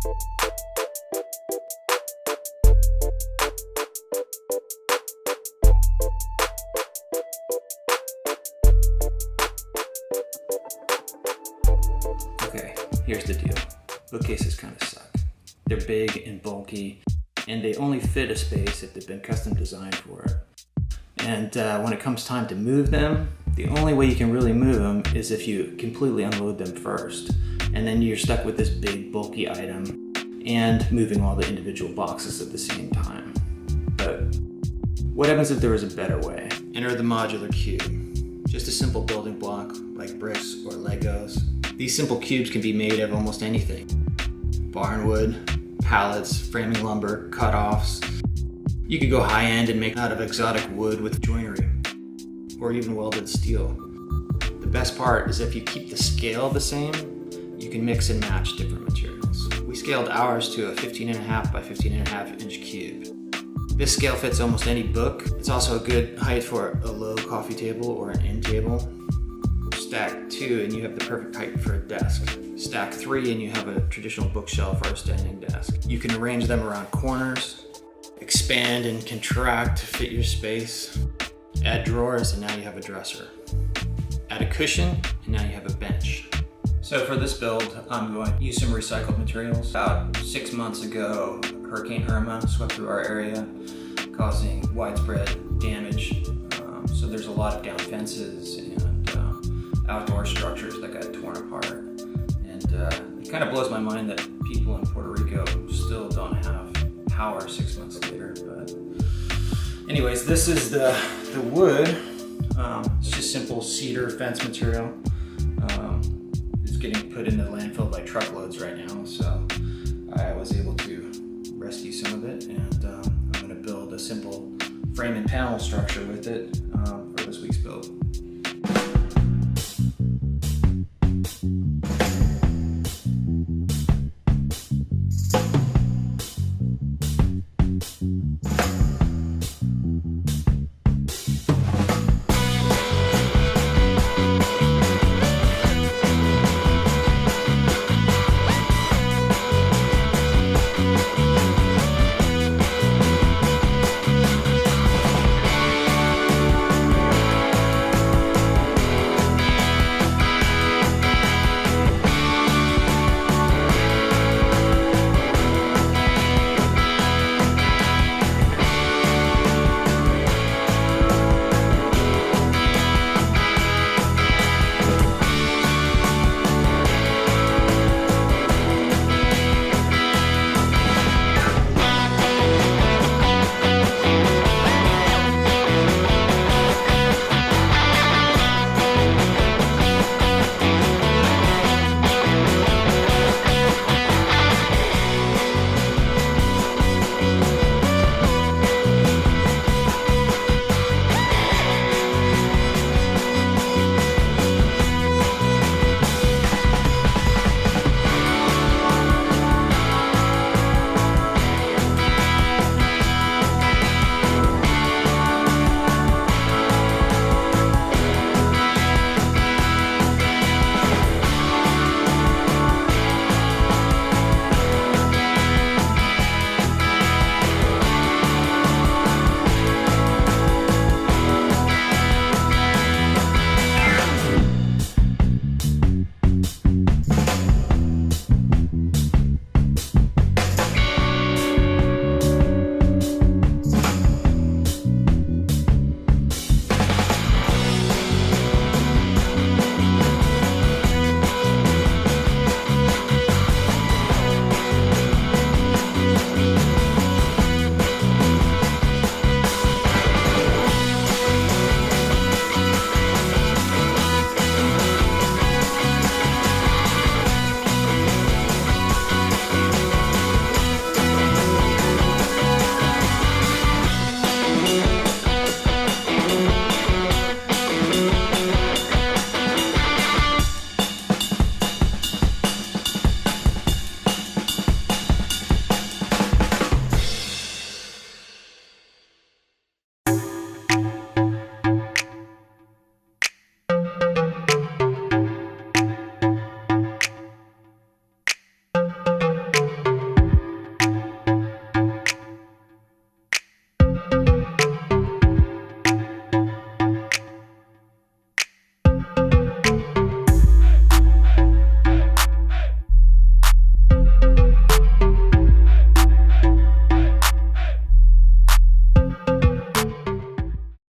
Okay, here's the deal. Bookcases kind of suck. They're big and bulky, and they only fit a space if they've been custom designed for it. And when it comes time to move them, the only way you can really move them is if you completely unload them first. And then you're stuck with this big bulky item and moving all the individual boxes at the same time. But what happens if there was a better way? Enter the modular cube. Just a simple building block like bricks or Legos. These simple cubes can be made of almost anything. Barnwood, pallets, framing lumber, cut-offs. You could go high-end and make out of exotic wood with joinery, or even welded steel. The best part is if you keep the scale the same, you can mix and match different materials. We scaled ours to a 15.5 by 15.5 inch cube. This scale fits almost any book. It's also a good height for a low coffee table or an end table. Stack 2 and you have the perfect height for a desk. Stack 3 and you have a traditional bookshelf or a standing desk. You can arrange them around corners, expand and contract to fit your space. Add drawers and now you have a dresser. Add a cushion and now you have a bench. So for this build, I'm going to use some recycled materials. About 6 months ago, Hurricane Irma swept through our area, causing widespread damage. So there's a lot of down fences and outdoor structures that got torn apart. And it kind of blows my mind that people in Puerto Rico still don't have power 6 months later. But anyways, this is the wood. It's just simple cedar fence material. It's getting put in the landfill by truckloads right now, so I was able to rescue some of it, and I'm going to build a simple frame and panel structure with it for this week's build.